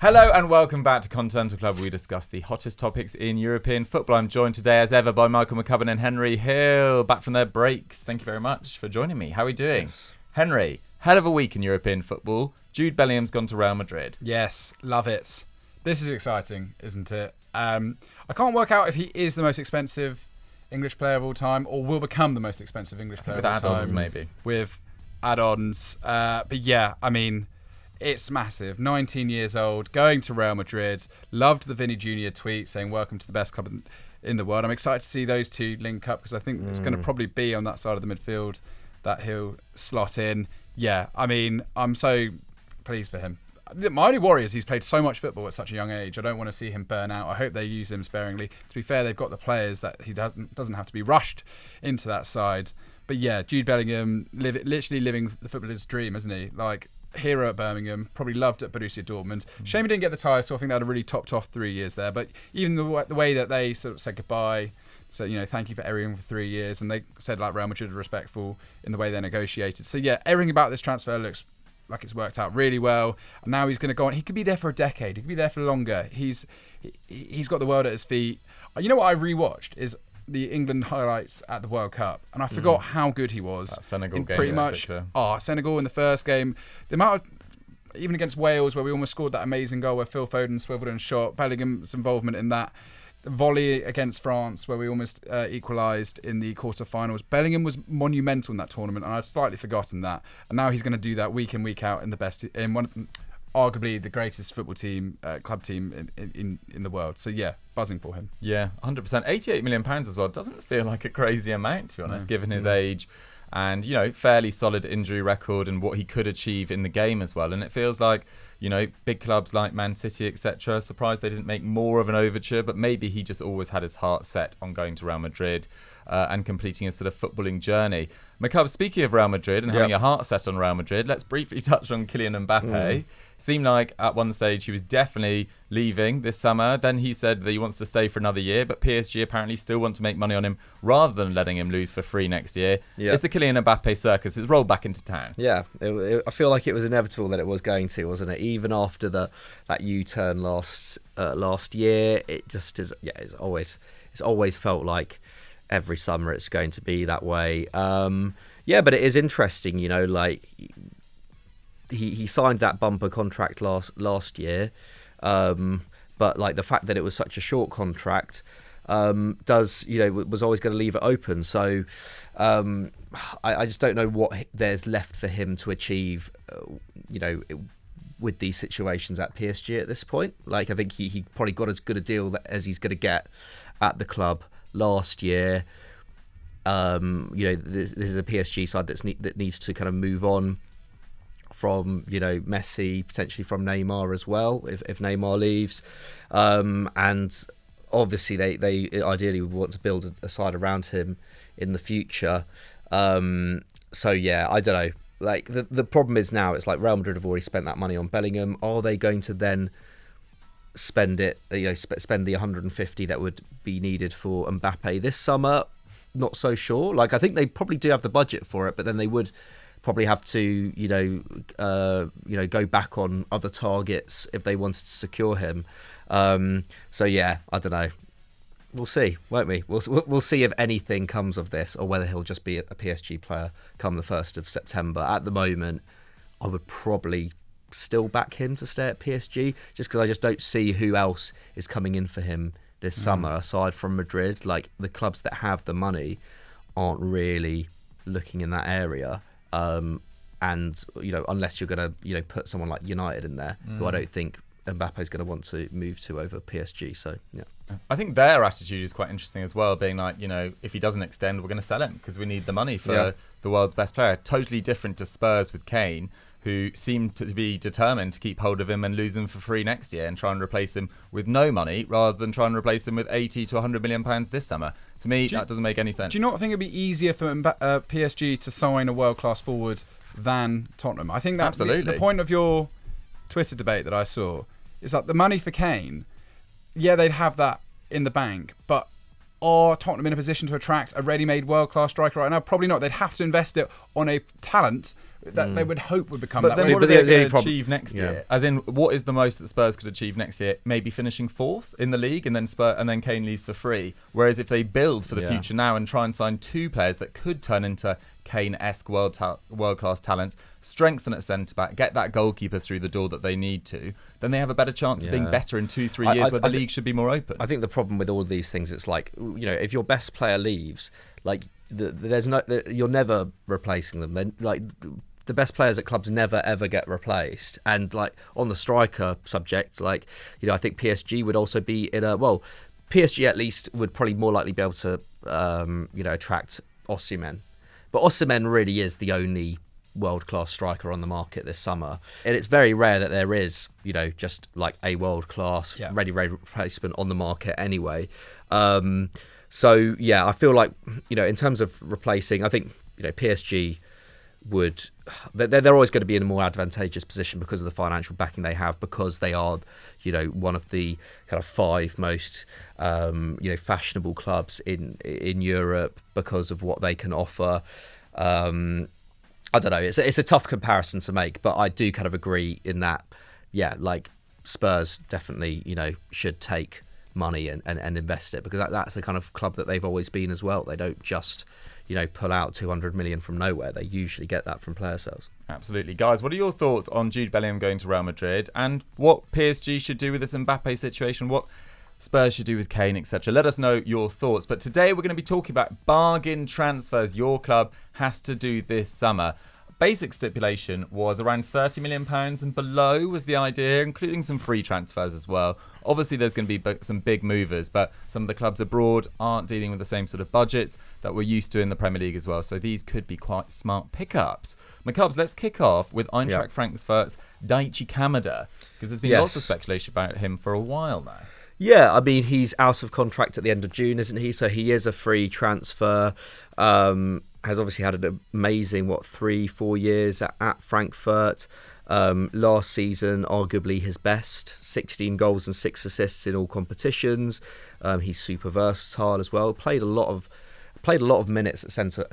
Hello and welcome back to Continental Club, where we discuss the hottest topics in European football. I'm joined today, as ever, by Michael McCubbin and Henry Hill, back from their breaks. Thank you very much for joining me. How are we doing? Yes. Henry, hell of a week in European football. Jude Bellingham's gone to Real Madrid. Yes, love it. This is exciting, isn't it? I can't work out if he is the most expensive English player of all time or will become the most expensive English player of all time. With add-ons, maybe. With add-ons. But yeah, I mean, it's massive. 19 years old, going to Real Madrid. Loved the Vinny Jr. tweet saying, welcome to the best club in the world. I'm excited to see those two link up because I think it's going to probably be on that side of the midfield that he'll slot in. Yeah, I mean, I'm so pleased for him. My only worry is he's played so much football at such a young age. I don't want to see him burn out. I hope they use him sparingly. To be fair, they've got the players that he doesn't have to be rushed into that side. But yeah, Jude Bellingham, literally living the footballer's dream, isn't he? Like, hero at Birmingham, probably loved at Borussia Dortmund. Shame he didn't get the title. I think that would have really topped off 3 years there. But even the way that they sort of said goodbye, so, you know, thank you for everything for 3 years. And they said, like, Real Madrid are respectful in the way they negotiated. So yeah, everything about this transfer looks like it's worked out really well. And now he's going to go on. He could be there for a decade. He could be there for longer. He's got the world at his feet. You know what I rewatched is the England highlights at the World Cup, and I forgot how good he was. That Senegal game, pretty much. Senegal in the first game. The amount of, even against Wales, where we almost scored that amazing goal where Phil Foden swiveled and shot. Bellingham's involvement in that. The volley against France, where we almost equalised in the quarter-finals. Bellingham was monumental in that tournament, and I'd slightly forgotten that. And now he's going to do that week in, week out in the best, in one, arguably the greatest football team, club team in the world. So yeah, buzzing for him. Yeah, 100%. £88 million as well. Doesn't feel like a crazy amount, to be honest, given his age and, you know, fairly solid injury record and what he could achieve in the game as well. And it feels like, you know, big clubs like Man City, etc. Surprised they didn't make more of an overture, but maybe he just always had his heart set on going to Real Madrid and completing his sort of footballing journey. McCubb, speaking of Real Madrid and having a heart set on Real Madrid, let's briefly touch on Kylian Mbappé. Seemed like at one stage he was definitely leaving this summer. Then he said that he wants to stay for another year, but PSG apparently still want to make money on him rather than letting him lose for free next year. Yeah. It's the Kylian Mbappé circus. It's rolled back into town. Yeah, I feel like it was inevitable that it was going to, wasn't it? Even after that U-turn last year, it just is. Yeah, it's always felt like every summer it's going to be that way. Yeah, but it is interesting, you know, like he signed that bumper contract last year, but like the fact that it was such a short contract was always going to leave it open. So I just don't know what there's left for him to achieve, with these situations at PSG at this point. Like, I think he probably got as good a deal as he's going to get at the club last year. This is a PSG side that needs to kind of move on from, Messi, potentially from Neymar as well, if Neymar leaves. And obviously they ideally would want to build a side around him in the future. So yeah, I don't know. Like the problem is now it's like Real Madrid have already spent that money on Bellingham. Are they going to then spend it? Spend the 150 that would be needed for Mbappé this summer? Not so sure. Like, I think they probably do have the budget for it, but then they would probably have to, go back on other targets if they wanted to secure him. So yeah, I don't know. We'll see, won't we? We'll see if anything comes of this, or whether he'll just be a PSG player come the 1st of September. At the moment, I would probably still back him to stay at PSG, just because I just don't see who else is coming in for him this summer aside from Madrid. Like, the clubs that have the money aren't really looking in that area. And unless you're going to put someone like United in there, who I don't think Mbappe's going to want to move to over PSG. So yeah, I think their attitude is quite interesting as well, being like, if he doesn't extend, we're going to sell him because we need the money for the world's best player. Totally different to Spurs with Kane, who seemed to be determined to keep hold of him and lose him for free next year and try and replace him with no money rather than try and replace him with 80 to 100 million pounds this summer. To me, that doesn't make any sense. Do you not think it'd be easier for PSG to sign a world-class forward than Tottenham? I think that's absolutely the point of your Twitter debate that I saw. Is that the money for Kane, yeah, they'd have that in the bank, but are Tottenham in a position to attract a ready-made world-class striker right now? Probably not. They'd have to invest it on a talent that they would hope would become But that then way. what are But they the going to problem- achieve next yeah. year? As in, what is the most that Spurs could achieve next year? Maybe finishing 4th in the league, and then Kane leaves for free. Whereas if they build for the future now and try and sign 2 players that could turn into Kane-esque world-class talents, strengthen at centre-back, get that goalkeeper through the door that they need to, then they have a better chance of being better in 2-3 years where the league should be more open. I think the problem with all of these things, it's like, if your best player leaves, like you're never replacing them. Then, like, the best players at clubs never ever get replaced. And like on the striker subject, like, I think PSG would also be PSG at least would probably more likely be able to attract Osimhen. But Osimhen really is the only world-class striker on the market this summer. And it's very rare that there is, just like a world-class ready replacement on the market anyway. So, yeah, I feel like, in terms of replacing, I think, PSG they're always going to be in a more advantageous position because of the financial backing they have, because they are, one of the kind of 5 most, fashionable clubs in Europe because of what they can offer. I don't know. It's a tough comparison to make, but I do kind of agree in that, like Spurs definitely, should take money and invest it, because that's the kind of club that they've always been as well. They don't just pull out 200 million from nowhere. They usually get that from player sales. Absolutely. Guys, what are your thoughts on Jude Bellingham going to Real Madrid, and what PSG should do with this Mbappé situation, what Spurs should do with Kane, etc.? Let us know your thoughts. But today we're going to be talking about bargain transfers your club has to do this summer. Basic stipulation was around £30 million and below was the idea, including some free transfers as well. Obviously, there's going to be some big movers, but some of the clubs abroad aren't dealing with the same sort of budgets that we're used to in the Premier League as well. So these could be quite smart pickups. McCubs, let's kick off with Eintracht Frankfurt's Daichi Kamada, because there's been lots of speculation about him for a while now. Yeah, I mean, he's out of contract at the end of June, isn't he? So he is a free transfer. Has obviously had an amazing, 3-4 years at Frankfurt. Last season, arguably his best, 16 goals and 6 assists in all competitions. He's super versatile as well. Played a lot of minutes at centre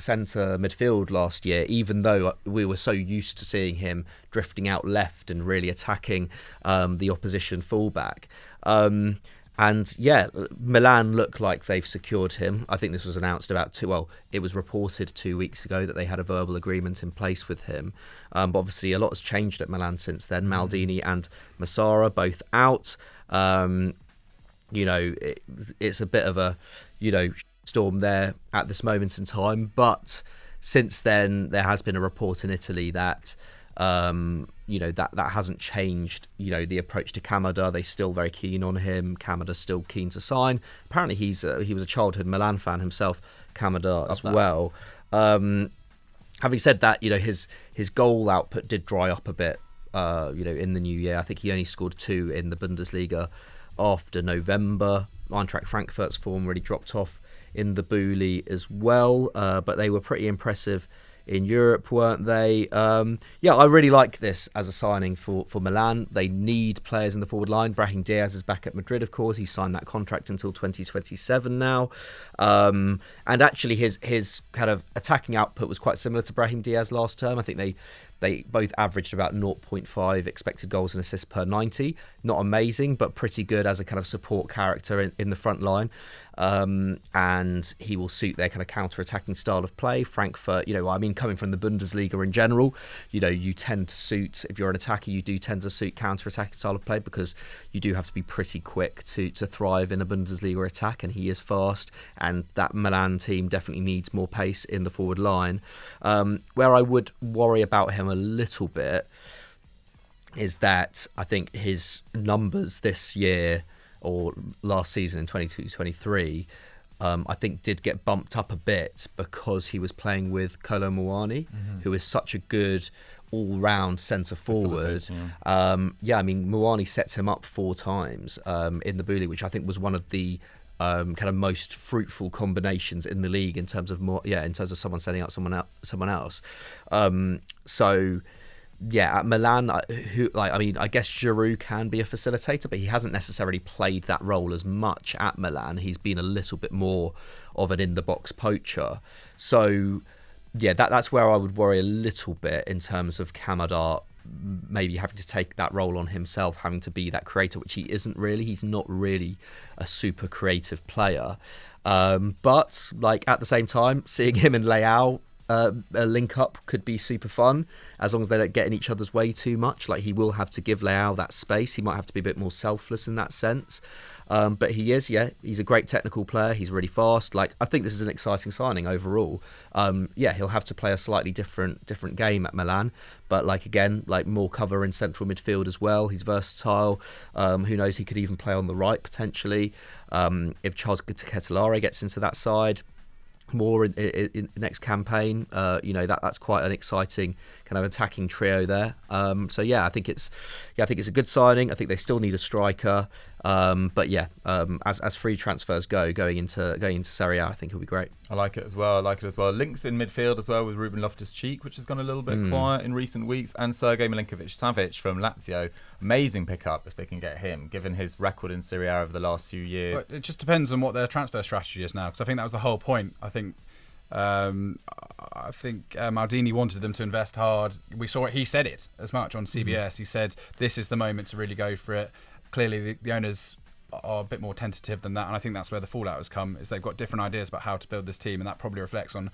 midfield last year, even though we were so used to seeing him drifting out left and really attacking the opposition fullback. And yeah, Milan look like they've secured him. I think this was announced it was reported 2 weeks ago that they had a verbal agreement in place with him. But obviously a lot has changed at Milan since then. Maldini and Massara both out. It's a bit of a, storm there at this moment in time. But since then, there has been a report in Italy that that hasn't changed, the approach to Kamada. They're still very keen on him. Kamada's still keen to sign. Apparently he was a childhood Milan fan himself, Kamada as well. Having said that, his goal output did dry up a bit, in the new year. I think he only scored 2 in the Bundesliga after November. Eintracht Frankfurt's form really dropped off in the Bully as well, but they were pretty impressive in Europe, weren't they? I really like this as a signing for Milan. They need players in the forward line. Brahim Diaz is back at Madrid, of course. He signed that contract until 2027 now. And actually his kind of attacking output was quite similar to Brahim Diaz last term. I think they both averaged about 0.5 expected goals and assists per 90. Not amazing, but pretty good as a kind of support character in the front line. And he will suit their kind of counter-attacking style of play. Frankfurt, coming from the Bundesliga in general, you tend to suit, if you're an attacker, you do tend to suit counter-attacking style of play, because you do have to be pretty quick to thrive in a Bundesliga attack, and he is fast, and that Milan team definitely needs more pace in the forward line. Where I would worry about him a little bit is that I think his numbers this year or last season in 22-23, I think did get bumped up a bit because he was playing with Kolo Muani, who is such a good all-round centre forward. Muani sets him up 4 times in the Bully, which I think was one of the kind of most fruitful combinations in the league in terms of someone setting up someone else. At Milan, I guess Giroud can be a facilitator, but he hasn't necessarily played that role as much at Milan. He's been a little bit more of an in-the-box poacher. So, yeah, that's where I would worry a little bit in terms of Kamada maybe having to take that role on himself, having to be that creator, which he isn't really. He's not really a super creative player. But like at the same time, seeing him and Leao link up could be super fun, as long as they don't get in each other's way too much. Like, he will have to give Leao that space. He might have to be a bit more selfless in that sense. But he's a great technical player. He's really fast. Like, I think this is an exciting signing overall. He'll have to play a slightly different game at Milan, but like, again, like, more cover in central midfield as well. He's versatile. Who knows? He could even play on the right potentially. If Charles Ketelaere gets into that side more in the next campaign, that's quite an exciting kind of attacking trio there. I think it's a good signing. I think they still need a striker, as free transfers going into Serie A, I think it'll be great. I like it as well. Links in midfield as well with Ruben Loftus-Cheek, which has gone a little bit quiet in recent weeks, and Sergej Milinkovic-Savic from Lazio. Amazing pickup if they can get him, given his record in Serie A over the last few years. But it just depends on what their transfer strategy is now, because I think that was the whole point. I think Maldini wanted them to invest hard. We saw it. He said it as much on CBS. He said this is the moment to really go for it. Clearly, the owners are a bit more tentative than that, and I think that's where the fallout has come. Is they've got different ideas about how to build this team, and that probably reflects on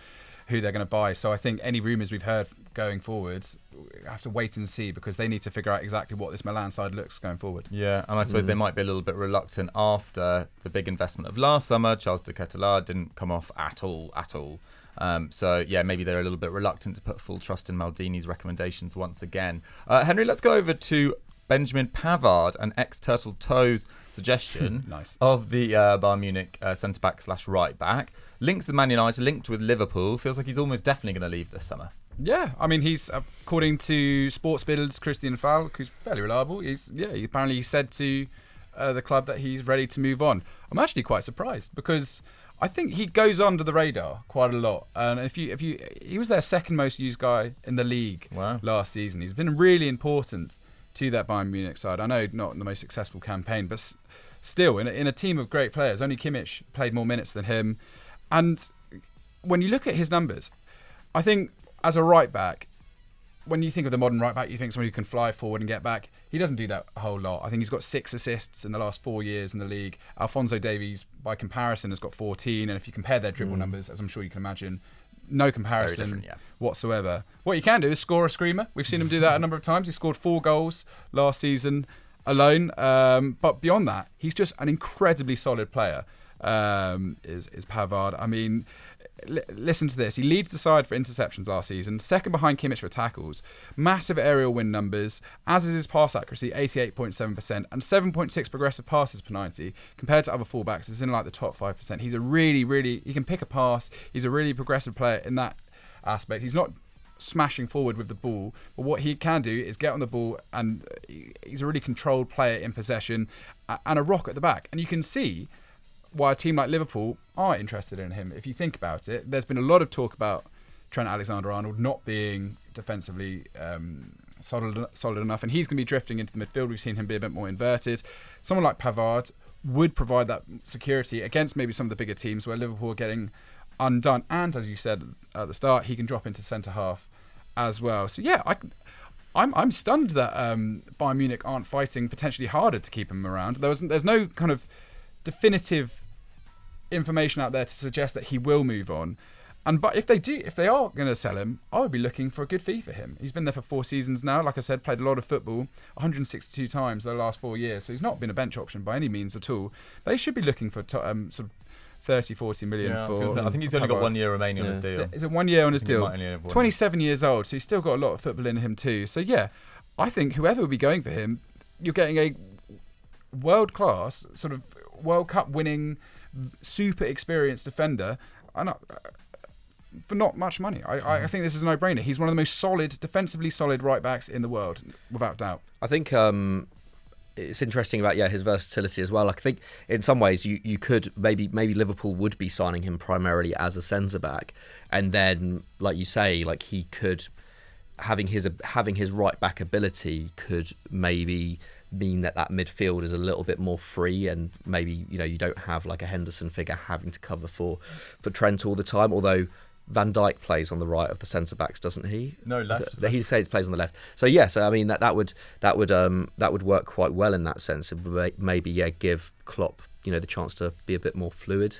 who they're going to buy. So I think any rumours we've heard going forward, we have to wait and see, because they need to figure out exactly what this Milan side looks going forward. Yeah, and I suppose they might be a little bit reluctant after the big investment of last summer. Charles de Ketelaere didn't come off at all. Maybe they're a little bit reluctant to put full trust in Maldini's recommendations once again. Henry, let's go over to Benjamin Pavard, an ex-Turtle Toes suggestion nice. Of the Bayern Munich centre-back / right-back. Links with Man United, linked with Liverpool. Feels like he's almost definitely going to leave this summer. Yeah, I mean, he's, according to Sportsbill's Christian Falk, who's fairly reliable, he apparently said to the club that he's ready to move on. I'm actually quite surprised, because I think he goes under the radar quite a lot. And he was their second most used guy in the league last season. He's been really important to that Bayern Munich side. I know not the most successful campaign, but still, in a team of great players, only Kimmich played more minutes than him. And when you look at his numbers, I think as a right back, when you think of the modern right back, you think somebody who can fly forward and get back. He doesn't do that a whole lot. I think he's got 6 assists in the last 4 years in the league. Alphonso Davies, by comparison, has got 14. And if you compare their dribble numbers, as I'm sure you can imagine, no comparison whatsoever. What you can do is score a screamer. We've seen him do that a number of times. He scored 4 goals last season alone. But beyond that, he's just an incredibly solid player, is Pavard. I mean, listen to this. He leads the side for interceptions last season, second behind Kimmich for tackles, massive aerial win numbers, as is his pass accuracy, 88.7%, and 7.6 progressive passes per 90. Compared to other fullbacks, it's in like the top 5%. He's a really, he can pick a pass. He's a really progressive player in that aspect. He's not smashing forward with the ball, but what he can do is get on the ball, and he's a really controlled player in possession and a rock at the back. And you can see why a team like Liverpool are interested in him. If you think about it, there's been a lot of talk about Trent Alexander-Arnold not being defensively solid enough, and he's going to be drifting into the midfield. We've seen him be a bit more inverted. Someone like Pavard would provide that security against maybe some of the bigger teams where Liverpool are getting undone. And as you said at the start, he can drop into centre half as well. So yeah, I'm stunned that Bayern Munich aren't fighting potentially harder to keep him around. There's no kind of definitive information out there to suggest that he will move on. But if they are going to sell him, I would be looking for a good fee for him. He's been there for 4 seasons now. Like I said, played a lot of football, 162 times the last 4 years. So he's not been a bench option by any means at all. They should be looking for sort of 30, 40 million for. I think he's only got 1 year remaining on his deal. Is it 1 year on his deal? 27 years old, so he's still got a lot of football in him too. So yeah, I think whoever will be going for him, you're getting a world-class, sort of World Cup winning, super experienced defender, and for not much money. I think this is a no-brainer. He's one of the most defensively solid right-backs in the world, without doubt. I think it's interesting about his versatility as well. I think in some ways you could maybe Liverpool would be signing him primarily as a centre-back, and then, like you say, like he could having his right-back ability could maybe mean that midfield is a little bit more free, and maybe you don't have like a Henderson figure having to cover for Trent all the time. Although Van Dijk plays on the right of the centre backs, doesn't he? No, left. He plays on the left. So yeah, so I mean that would work quite well in that sense. It would maybe give Klopp the chance to be a bit more fluid.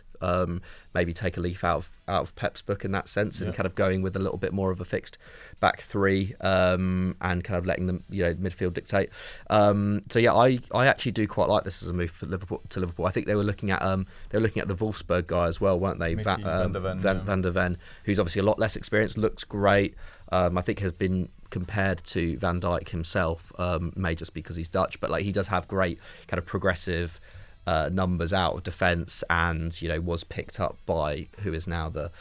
Maybe take a leaf out of Pep's book in that sense, and kind of going with a little bit more of a fixed back three, and kind of letting them midfield dictate. So yeah, I actually do quite like this as a move for Liverpool. I think they were looking at the Wolfsburg guy as well, weren't they? Van der Ven, who's obviously a lot less experienced, looks great. I think has been compared to Van Dijk himself, may just because he's Dutch, but like he does have great kind of progressive numbers out of defence, and was picked up by who is now the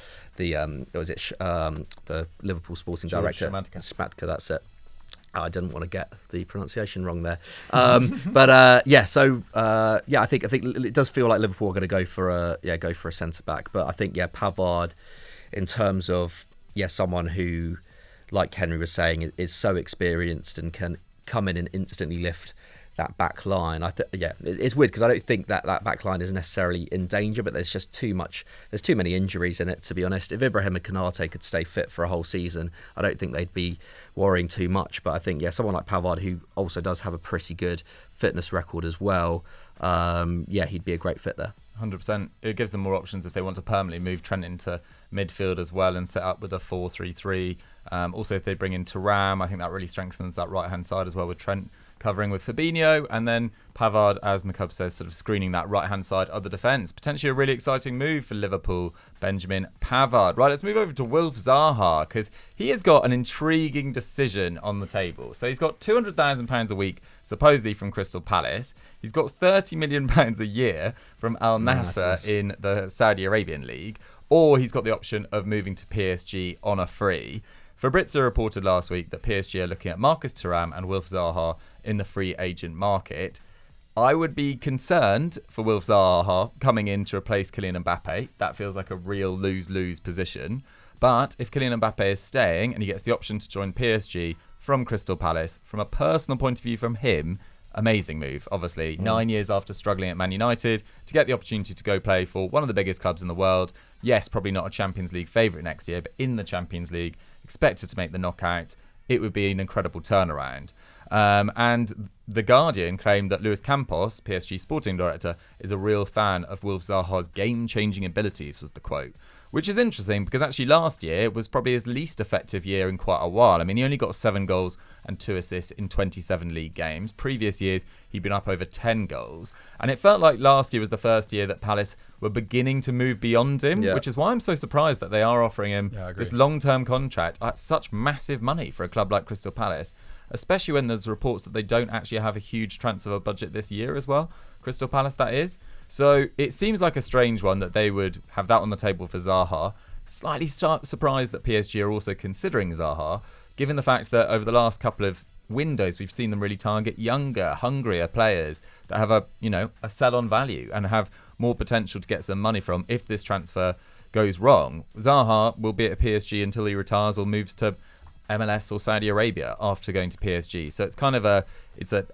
Liverpool sporting director Schmadtke. That's it. I didn't want to get the pronunciation wrong there, but I think it does feel like Liverpool are going to go for a centre back, but I think Pavard, in terms of someone who, like Henry was saying, is so experienced and can come in and instantly lift that back line. It's weird because I don't think that back line is necessarily in danger, but there's just too many injuries in it, to be honest. If Ibrahim and Konate could stay fit for a whole season, I don't think they'd be worrying too much. But I think someone like Pavard, who also does have a pretty good fitness record as well, he'd be a great fit there. 100%. It gives them more options if they want to permanently move Trent into midfield as well and set up with a 4-3-3. Also, if they bring in Thuram, I think that really strengthens that right-hand side as well, with Trent covering with Fabinho, and then Pavard, as McCubb says, sort of screening that right-hand side of the defence. Potentially a really exciting move for Liverpool, Benjamin Pavard. Right, let's move over to Wilf Zaha, because he has got an intriguing decision on the table. So he's got £200,000 a week, supposedly from Crystal Palace. He's got £30 million a year from Al Nassr in the Saudi Arabian League, or he's got the option of moving to PSG on a free. Fabrizio reported last week that PSG are looking at Marcus Thuram and Wilf Zaha in the free agent market. I would be concerned for Wilf Zaha coming in to replace Kylian Mbappé. That feels like a real lose-lose position. But if Kylian Mbappé is staying and he gets the option to join PSG from Crystal Palace, from a personal point of view from him, amazing move, obviously. 9 years after struggling at Man United, to get the opportunity to go play for one of the biggest clubs in the world. Yes, probably not a Champions League favourite next year, but in the Champions League, expected to make the knockout. It would be an incredible turnaround. And The Guardian claimed that Luis Campos, PSG sporting director, is a real fan of Wilf Zaha's game-changing abilities, was the quote. Which is interesting because actually last year was probably his least effective year in quite a while. I mean, he only got 7 goals and 2 assists in 27 league games. Previous years, he'd been up over 10 goals. And it felt like last year was the first year that Palace were beginning to move beyond him, which is why I'm so surprised that they are offering him this long-term contract at such massive money for a club like Crystal Palace, especially when there's reports that they don't actually have a huge transfer budget this year as well. Crystal Palace, that is. So it seems like a strange one that they would have that on the table for Zaha. Slightly surprised that PSG are also considering Zaha, given the fact that over the last couple of windows we've seen them really target younger, hungrier players that have a sell-on value and have more potential to get some money from if this transfer goes wrong. Zaha will be at PSG until he retires or moves to MLS or Saudi Arabia after going to PSG. So it's kind of an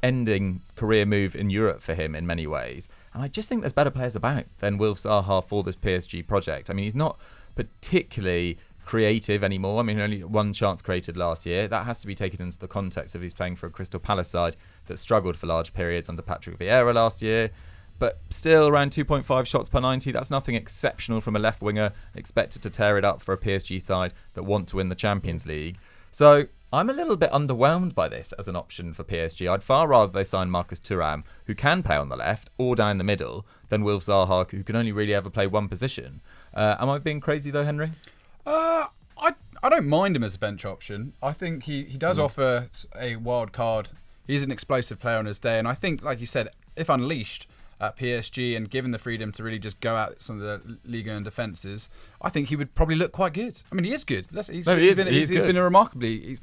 ending career move in Europe for him in many ways. And I just think there's better players about than Wilf Zaha for this PSG project. I mean, he's not particularly creative anymore. I mean, only 1 chance created last year. That has to be taken into the context of he's playing for a Crystal Palace side that struggled for large periods under Patrick Vieira last year. But still around 2.5 shots per 90. That's nothing exceptional from a left winger expected to tear it up for a PSG side that want to win the Champions League. So I'm a little bit underwhelmed by this as an option for PSG. I'd far rather they sign Marcus Thuram, who can play on the left or down the middle, than Wilf Zaha, who can only really ever play one position. Am I being crazy though, Henry? I don't mind him as a bench option. I think he does offer a wild card. He's an explosive player on his day, and I think, like you said, if unleashed at PSG and given the freedom to really just go at some of the Liga and defences, I think he would probably look quite good. I mean, he is good. He's been a remarkably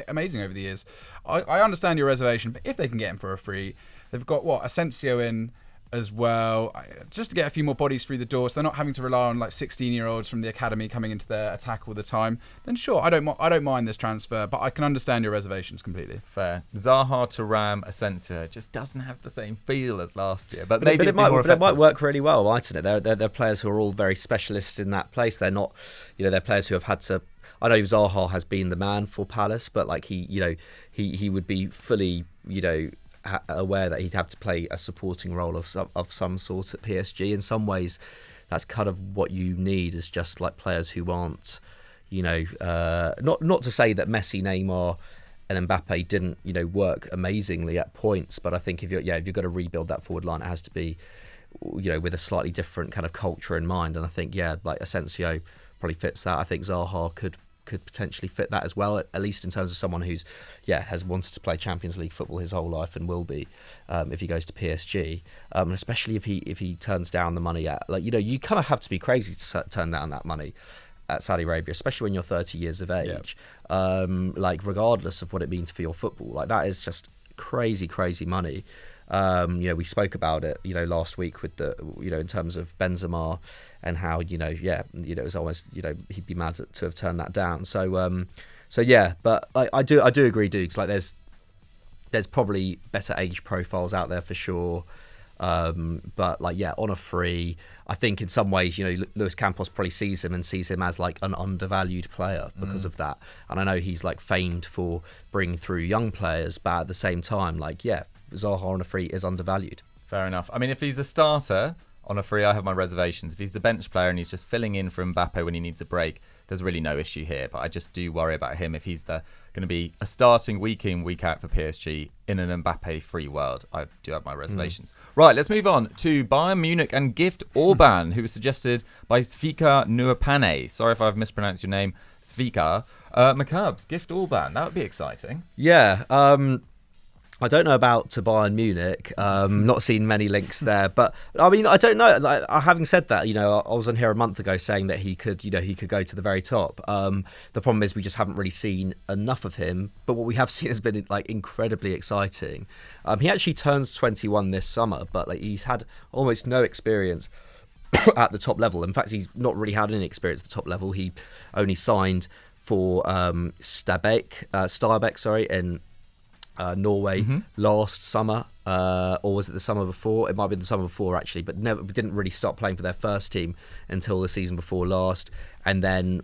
amazing over the years. I understand your reservation, but if they can get him for a free, they've got Asensio in, as well, just to get a few more bodies through the door, so they're not having to rely on like 16-year-olds from the academy coming into their attack all the time, then sure, I don't mind this transfer, but I can understand your reservations completely. Fair. Zaha to Ram Asensio just doesn't have the same feel as last year, but it might work really well, mightn't it? They're players who are all very specialists in that place. They're not, they're players who have had to. I know Zaha has been the man for Palace, but like he would be fully, aware that he'd have to play a supporting role of some sort at PSG. In some ways, that's kind of what you need, is just like players who aren't, not to say that Messi, Neymar, and Mbappe didn't, work amazingly at points, but I think if you've got to rebuild that forward line, it has to be, with a slightly different kind of culture in mind. And I think like Asensio probably fits that. I think Zaha could potentially fit that as well, at least in terms of someone who's has wanted to play Champions League football his whole life and will be if he goes to PSG, especially if he turns down the money at, you kind of have to be crazy to turn down that money at Saudi Arabia, especially when you're 30 years of age. Regardless of what it means for your football, that is just crazy money. We spoke about it, last week with the, in terms of Benzema and how, it was almost, he'd be mad to have turned that down. But I do agree, Dukes. Like there's probably better age profiles out there for sure. But on a free, I think in some ways, Luis Campos probably sees him as like an undervalued player because of that. And I know he's like famed for bringing through young players, but at the same time, Zaha on a free is undervalued. Fair enough. I mean, if he's a starter on a free, I have my reservations. If he's the bench player and he's just filling in for Mbappe when he needs a break, there's really no issue here. But I just do worry about him if he's going to be a starting week in, week out for PSG in an Mbappe free world. I do have my reservations. Right, let's move on to Bayern Munich and Gift Orban, who was suggested by Svika Nuapane. Sorry if I've mispronounced your name, Svika. McCubs, Gift Orban, that would be exciting. Yeah, I don't know about to Bayern Munich. Not seen many links there, but I mean, I don't know. Having said that, I was on here a month ago saying that he could go to the very top. The problem is we just haven't really seen enough of him. But what we have seen has been incredibly exciting. He actually turns 21 this summer, but he's had almost no experience at the top level. In fact, he's not really had any experience at the top level. He only signed for Stabæk, in Norway last summer, or was it the summer before? It might have been the summer before actually, but didn't really start playing for their first team until the season before last, and then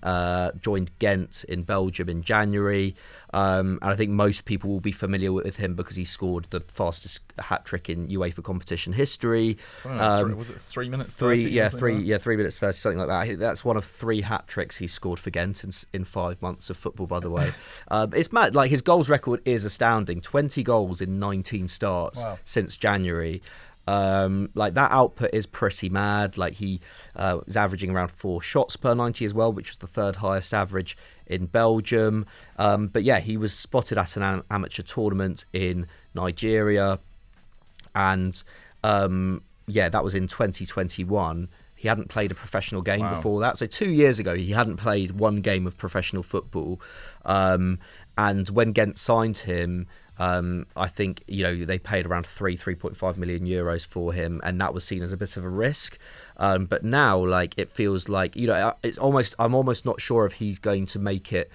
joined Ghent in Belgium in January. And I think most people will be familiar with him because he scored the fastest hat-trick in UEFA competition history. Was it 3 minutes 30? 3 minutes 30, something like that. That's one of 3 hat-tricks he scored for Ghent in 5 months of football, by the way. It's mad. His goals record is astounding. 20 goals in 19 starts since January. That output is pretty mad. He is averaging around 4 shots per 90 as well, which was the 3rd highest average in Belgium. But he was spotted at an amateur tournament in Nigeria, and that was in 2021. He hadn't played a professional game before that. So 2 years ago, he hadn't played one game of professional football. And when Ghent signed him, I think they paid around 3.5 million euros for him, and that was seen as a bit of a risk. But now, it feels like I'm almost not sure if he's going to make it,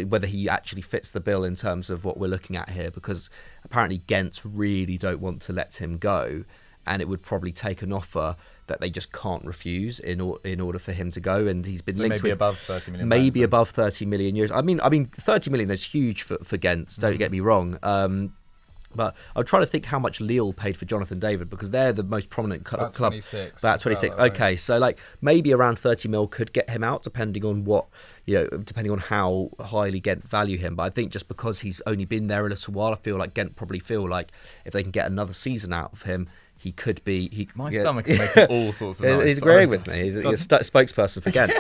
whether he actually fits the bill in terms of what we're looking at here, because apparently Ghent really don't want to let him go, and it would probably take an offer that they just can't refuse in order for him to go. And he's been linked maybe with above 30 million. Maybe above 30 million euros. I mean, 30 million is huge for Ghent. Don't get me wrong. But I'm trying to think how much Lille paid for Jonathan David, because they're the most prominent club. 26. About 26. Okay, so maybe around 30 mil could get him out, depending on depending on how highly Ghent value him. But I think just because he's only been there a little while, I feel like Ghent probably feel like if they can get another season out of him, he could be. My stomach is making all sorts of noise. He's agreeing with me. He's a spokesperson for Ghent.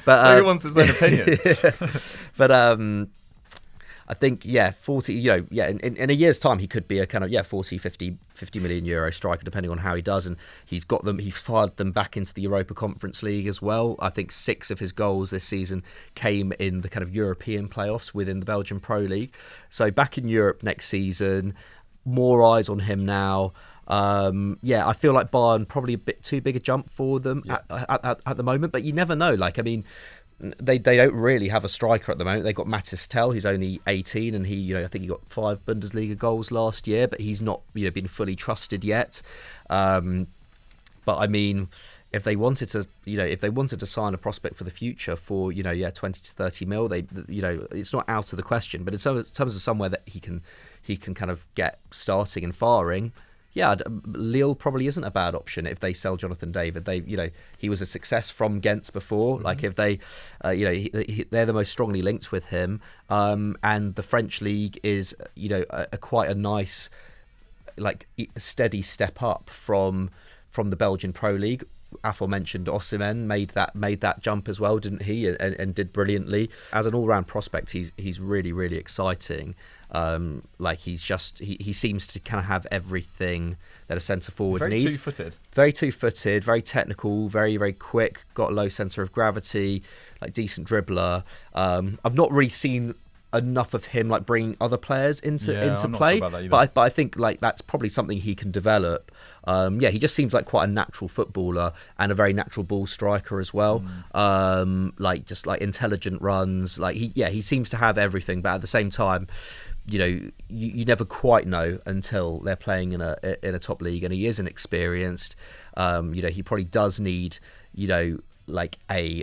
But so he wants his own opinion. But I think 40. In a year's time, he could be a kind of 40, 50 million euro striker, depending on how he does. And he's got them. He fired them back into the Europa Conference League as well. I think 6 of his goals this season came in the kind of European playoffs within the Belgian Pro League. So back in Europe next season, more eyes on him now. I feel like Bayern probably a bit too big a jump for them at the moment, but you never know. Like, I mean, they don't really have a striker at the moment. They've got Matis Tel, who's only 18, and he, I think he got 5 Bundesliga goals last year, but he's not, been fully trusted yet. But I mean, if they wanted to sign a prospect for the future for 20 to 30 mil, it's not out of the question. But in terms of somewhere that he can kind of get starting and firing. Yeah, Lille probably isn't a bad option if they sell Jonathan David. He was a success from Ghent before. Mm-hmm. Like if they, they're the most strongly linked with him. And the French league is, quite a nice, like steady step up from the Belgian Pro League. Aforementioned Osimhen made that jump as well, didn't he? And did brilliantly. As an all-round prospect, he's really, really exciting. He seems to kind of have everything that a centre forward needs. Very two-footed, very technical, very, very quick. Got a low centre of gravity, like decent dribbler. I've not really seen enough of him like bringing other players into play, but I think like that's probably something he can develop. He just seems like quite a natural footballer and a very natural ball striker as well. Just intelligent runs. Like he seems to have everything, but at the same time, you never quite know until they're playing in a top league, and he is inexperienced. He probably does need like a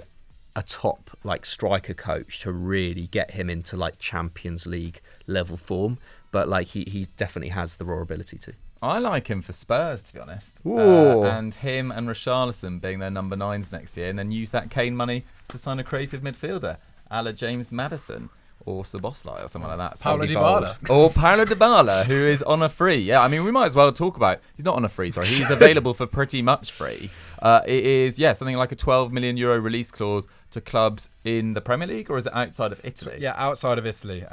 top like striker coach to really get him into like Champions League level form, but like he definitely has the raw ability to. I like him for Spurs, to be honest. And him and Richarlison being their number 9s next year, and then use that Kane money to sign a creative midfielder, a la James Maddison or Szoboszlai or something like that. Paulo Dybala. Or Paulo Dybala, who is on a free. Yeah, I mean, we might as well talk about... He's not on a free, sorry. He's available for pretty much free. It is, something like a €12 million release clause to clubs in the Premier League, or is it outside of Italy? Yeah, outside of Italy.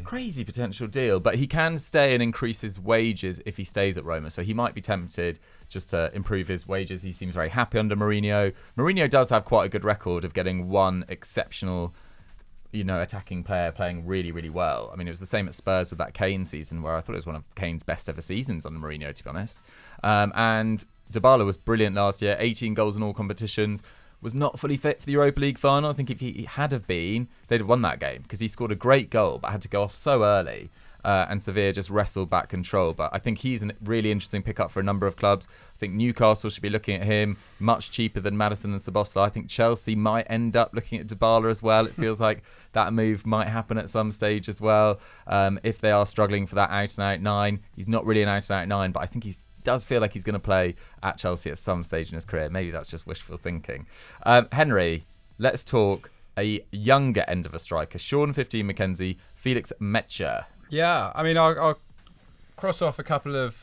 Crazy potential deal, but he can stay and increase his wages if he stays at Roma, so he might be tempted just to improve his wages. He seems very happy under Mourinho. Mourinho does have quite a good record of getting one exceptional attacking player playing really, really well. I mean, it was the same at Spurs with that Kane season, where I thought it was one of Kane's best ever seasons under Mourinho, to be honest. And Dybala was brilliant last year, 18 goals in all competitions, was not fully fit for the Europa League final. I think if he had have been, they'd have won that game, because he scored a great goal, but had to go off so early. And Sevilla just wrestled back control. But I think he's a really interesting pickup for a number of clubs. I think Newcastle should be looking at him, much cheaper than Maddison and Szoboszlai. I think Chelsea might end up looking at Dybala as well. It feels like that move might happen at some stage as well. If they are struggling for that out-and-out 9, he's not really an out-and-out 9, but I think he does feel like he's going to play at Chelsea at some stage in his career. Maybe that's just wishful thinking. Henry, let's talk a younger end of a striker. Sean 15 McKenzie, Felix Nmecha. Yeah, I mean, I'll cross off a couple of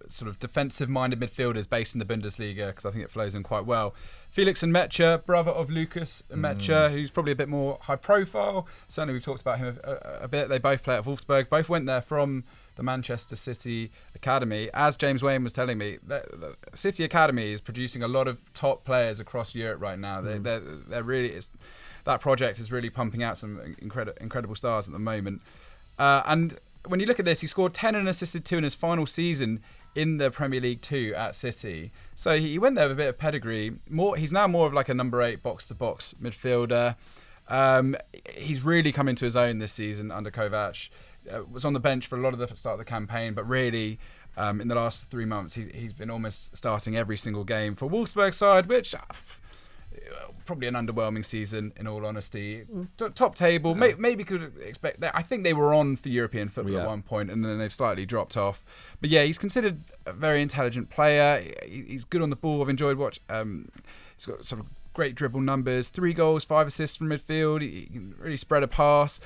sort of defensive-minded midfielders based in the Bundesliga, because I think it flows in quite well. Felix Nmecha, brother of Lucas Nmecha, who's probably a bit more high-profile. Certainly, we've talked about him a bit. They both play at Wolfsburg. Both went there from the Manchester City Academy. As James Wayne was telling me, the City Academy is producing a lot of top players across Europe right now. They're really... that project is really pumping out some incredible stars at the moment. And when you look at this, he scored 10 and assisted 2 in his final season in the Premier League 2 at City. So he went there with a bit of pedigree. He's now more of like a number 8 box-to-box midfielder. He's really come into his own this season under Kovac. Was on the bench for a lot of the start of the campaign, but really in the last 3 months, he's been almost starting every single game for Wolfsburg's side, which... probably an underwhelming season, in all honesty. Top table, maybe could expect that. I think they were on for European football at one point, and then they've slightly dropped off. But yeah, he's considered a very intelligent player. He's good on the ball. I've enjoyed watching. He's got sort of great dribble numbers, 3 goals, 5 assists from midfield. He can really spread a pass.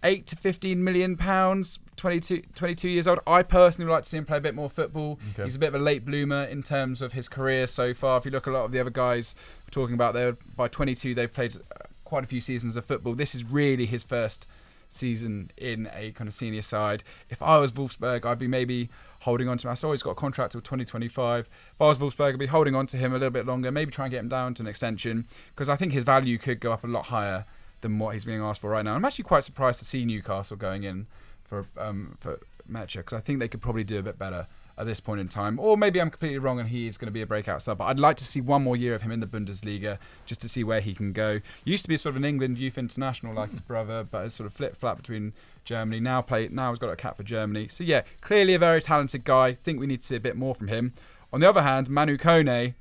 8 to 15 million pounds, 22 years old. I personally would like to see him play a bit more football. Okay. He's a bit of a late bloomer in terms of his career so far. If you look at a lot of the other guys we're talking about there, by 22 they've played quite a few seasons of football. This is really his first season in a kind of senior side. If I was Wolfsburg, I'd be maybe holding on to him. I saw he's got a contract till 2025. If I was Wolfsburg, I'd be holding on to him a little bit longer, maybe try and get him down to an extension, because I think his value could go up a lot higher than what he's being asked for right now. I'm actually quite surprised to see Newcastle going in for Nmecha, because I think they could probably do a bit better at this point in time. Or maybe I'm completely wrong and he is going to be a breakout star. But I'd like to see one more year of him in the Bundesliga just to see where he can go. Used to be sort of an England youth international like his brother, but has sort of flip-flap between Germany. Now he's got a cap for Germany. So yeah, clearly a very talented guy. Think we need to see a bit more from him. On the other hand, Manu Koné,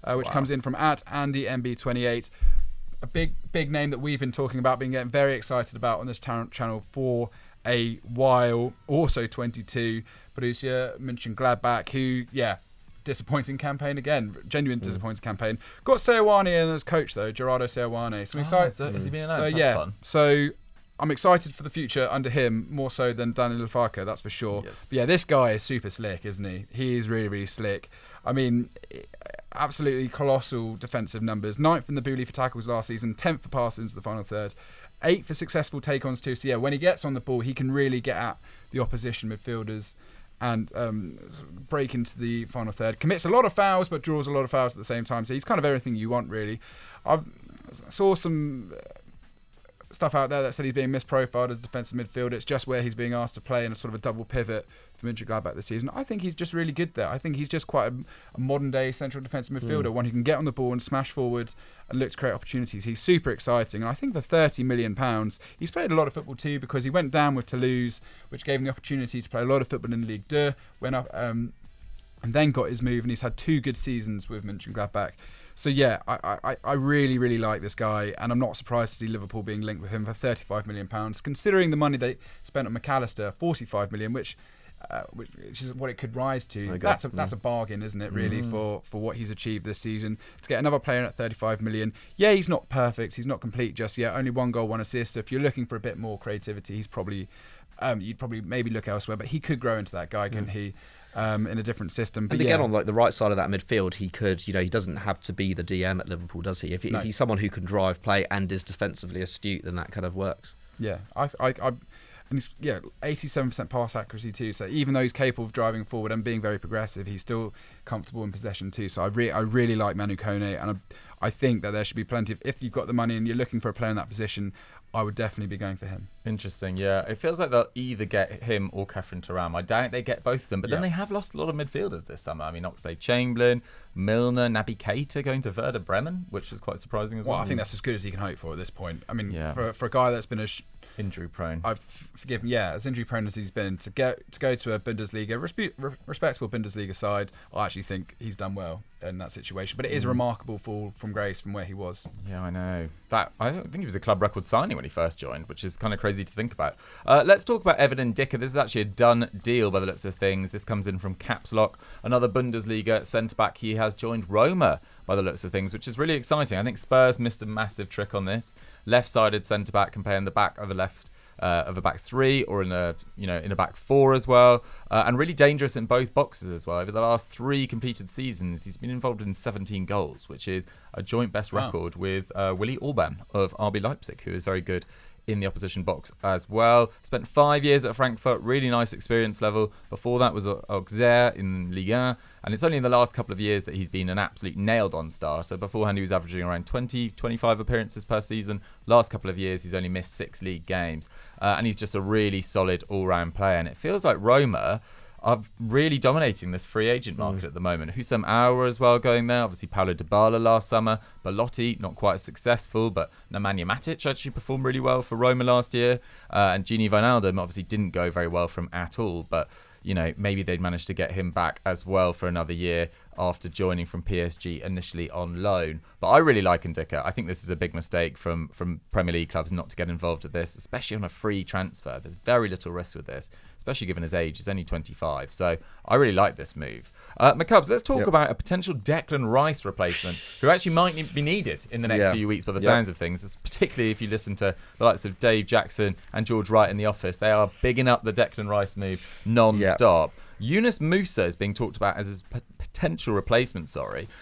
which comes in from @AndyMB28, a big name that we've been talking about, been getting very excited about on this channel for a while. Also 22, Borussia Mönchengladbach, who, disappointing campaign again. Genuine disappointing campaign. Got Seoane in as coach, though, Gerardo Seoane. So I'm excited. Has he been announced? That's fun. So I'm excited for the future under him, more so than Daniel Farke, that's for sure. Yes. But yeah, this guy is super slick, isn't he? He is really, really slick. I mean, absolutely colossal defensive numbers. 9th in the Bully for tackles last season, 10th for passes into the final third. 8 for successful take-ons too. So yeah, when he gets on the ball, he can really get at the opposition midfielders and break into the final third. Commits a lot of fouls, but draws a lot of fouls at the same time. So he's kind of everything you want, really. I saw some stuff out there that said he's being misprofiled as a defensive midfielder. It's just where he's being asked to play in a sort of a double pivot for Mönchengladbach this season. I think he's just really good there. I think he's just quite a modern-day central defensive midfielder, one who can get on the ball and smash forwards and look to create opportunities. He's super exciting. And I think for £30 million, he's played a lot of football too, because he went down with Toulouse, which gave him the opportunity to play a lot of football in Ligue 2, went up and then got his move, and he's had 2 good seasons with Mönchengladbach. So yeah, I really, really like this guy, and I'm not surprised to see Liverpool being linked with him for £35 million, considering the money they spent on McAllister, £45 million, which is what it could rise to. That's a bargain, isn't it, really, for what he's achieved this season. To get another player at £35 million, yeah, he's not perfect, he's not complete just yet, only 1 goal, 1 assist, so if you're looking for a bit more creativity, he's probably, you'd probably maybe look elsewhere, but he could grow into that guy, couldn't he? In a different system. But and again, on like the right side of that midfield, he could, he doesn't have to be the DM at Liverpool, does he? If he's someone who can drive play and is defensively astute, then that kind of works. Yeah, and he's 87% pass accuracy too. So even though he's capable of driving forward and being very progressive, he's still comfortable in possession too. So I really like Manu Koné, and I think that there should be plenty of, if you've got the money and you're looking for a player in that position, I would definitely be going for him. Interesting, yeah. It feels like they'll either get him or Catherine Thuram. I doubt they get both of them, but then they have lost a lot of midfielders this summer. I mean, Oxlade-Chamberlain, Milner, Naby Keita going to Werder Bremen, which is quite surprising as well. Well, I think that's as good as he can hope for at this point. I mean, for a guy that's been injury prone. I've forgiven, as injury prone as he's been, to go to a Bundesliga, respectable Bundesliga side, I actually think he's done well in that situation. But it is a remarkable fall from grace from where he was. Yeah, I know. I think he was a club record signing when he first joined, which is kind of crazy to think about. Let's talk about Evan Ndicka. This is actually a done deal by the looks of things. This comes in from Caps Lock, another Bundesliga centre-back. He has joined Roma by the looks of things, which is really exciting. I think Spurs missed a massive trick on this. Left-sided centre-back can play in the back of the left of a back 3 or in a back 4 as well, and really dangerous in both boxes as well. Over the last 3 competed seasons, he's been involved in 17 goals, which is a joint best record with Willi Orban of RB Leipzig, who is very good in the opposition box as well. Spent 5 years at Frankfurt, really nice experience level. Before that was Auxerre in Ligue 1, and it's only in the last couple of years that he's been an absolute nailed-on star. So beforehand he was averaging around 20-25 appearances per season. Last couple of years he's only missed 6 league games, and he's just a really solid all-round player. And it feels like Roma are really dominating this free agent market at the moment. Husam Aouar as well going there. Obviously Paulo Dybala last summer. Belotti, not quite as successful, but Nemanja Matic actually performed really well for Roma last year. And Gini Wijnaldum obviously didn't go very well from at all, but maybe they'd managed to get him back as well for another year after joining from PSG initially on loan. But I really like Ndicka. I think this is a big mistake from Premier League clubs not to get involved at this, especially on a free transfer. There's very little risk with this, especially given his age. He's only 25. So I really like this move. McCubs, let's talk about a potential Declan Rice replacement who actually might be needed in the next few weeks by the sounds of things, particularly if you listen to the likes of Dave Jackson and George Wright in the office. They are bigging up the Declan Rice move non-stop. Yunus Musah is being talked about as his potential replacement,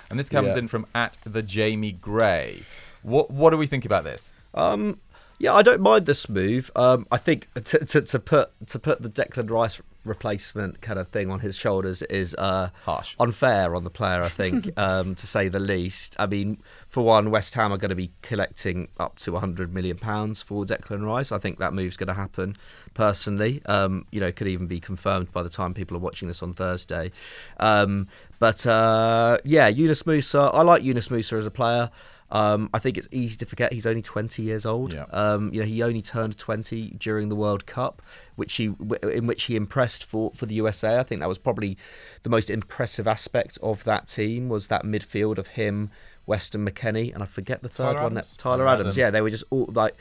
and this comes in from @TheJamieGray. What do we think about this? I don't mind this move. I think to put the Declan Rice replacement kind of thing on his shoulders is harsh, unfair on the player, I think, to say the least. I mean, for one, West Ham are going to be collecting up to £100 million for Declan Rice. I think that move's going to happen, personally. Could even be confirmed by the time people are watching this on Thursday. Yunus Musah. I like Yunus Musah as a player. I think it's easy to forget he's only 20 years old. Yeah. He only turned 20 during the World Cup, in which he impressed for the USA. I think that was probably the most impressive aspect of that team, was that midfield of him, Weston McKennie, and I forget the third one. Tyler Adams. Yeah, they were just all like,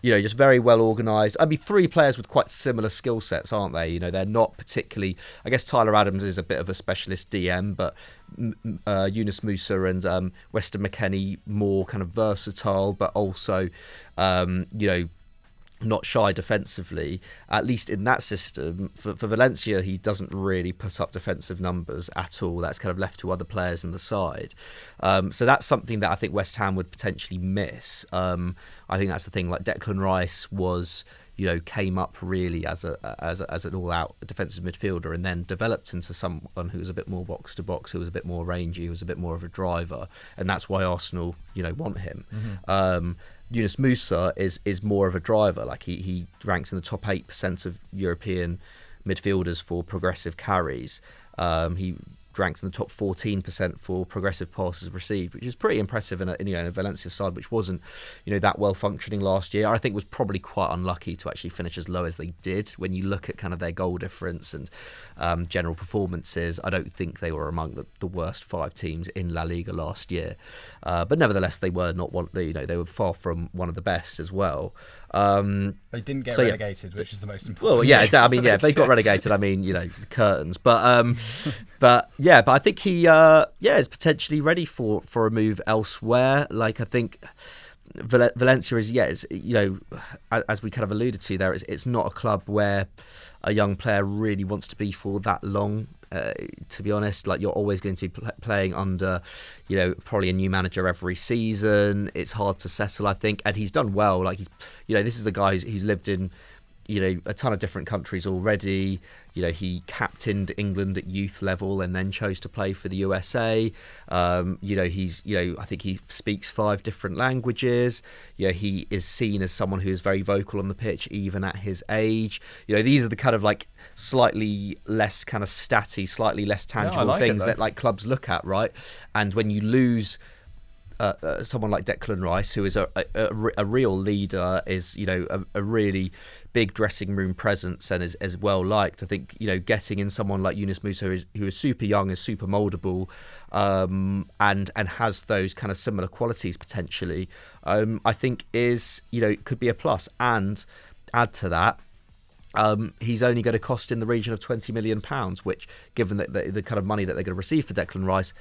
just very well organised. I mean, three players with quite similar skill sets, aren't they? They're not particularly... I guess Tyler Adams is a bit of a specialist DM, but Yunus Musah and Weston McKennie more kind of versatile, but also, not shy defensively. At least in that system, for Valencia, he doesn't really put up defensive numbers at all. That's kind of left to other players in the side. So that's something that I think West Ham would potentially miss. I think that's the thing. Like Declan Rice was, came up really as an all-out defensive midfielder, and then developed into someone who was a bit more box to box, who was a bit more rangy, who was a bit more of a driver, and that's why Arsenal, want him. Mm-hmm. Yunus Musah is more of a driver. Like he ranks in the top 8% of European midfielders for progressive carries. He ranks in the top 14% for progressive passes received, which is pretty impressive in a Valencia side which wasn't that well functioning last year. I think was probably quite unlucky to actually finish as low as they did. When you look at kind of their goal difference and general performances, I don't think they were among the worst 5 teams in La Liga last year. But nevertheless, they were not one. They were far from one of the best as well. They didn't get relegated, which is the most important. Well, yeah, I mean, if they got relegated, I mean, the curtains. But I think he is potentially ready for a move elsewhere. Like, I think Valencia is, as we kind of alluded to there, it's not a club where a young player really wants to be for that long. To be honest, like, you're always going to be playing under, probably a new manager every season. It's hard to settle, I think, and he's done well. Like, this is the guy who's lived in, a ton of different countries already. He captained England at youth level and then chose to play for the USA. I think he speaks 5 different languages. He is seen as someone who is very vocal on the pitch, even at his age. These are the kind of like slightly less kind of statty, slightly less tangible things that like clubs look at, right? And when you lose someone like Declan Rice, who is a real leader, is a really big dressing room presence and is well liked. I think getting in someone like Yunus Musah, who is super young, is super mouldable, and has those kind of similar qualities potentially, I think is could be a plus. And add to that, he's only going to cost in the region of £20 million, which, given that the kind of money that they're going to receive for Declan Rice,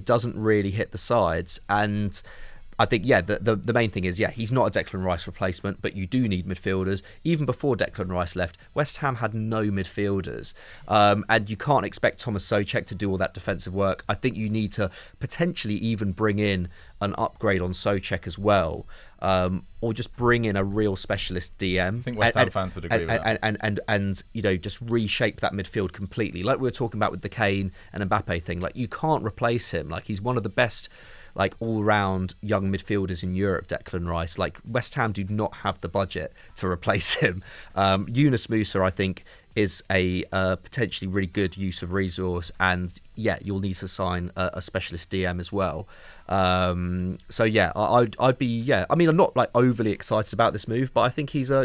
doesn't really hit the sides. And I think, the main thing is, he's not a Declan Rice replacement, but you do need midfielders. Even before Declan Rice left, West Ham had no midfielders. And you can't expect Thomas Souček to do all that defensive work. I think you need to potentially even bring in an upgrade on Souček as well. Or just bring in a real specialist DM. I think West Ham fans would agree with that. And just reshape that midfield completely. Like we were talking about with the Kane and Mbappé thing. Like, you can't replace him. Like, he's one of the best like all-round young midfielders in Europe, Declan Rice. Like, West Ham do not have the budget to replace him. Yunus Musah, I think, is a potentially really good use of resource, and you'll need to sign a specialist DM as well. I'd be I mean, I'm not like overly excited about this move, but I think he's a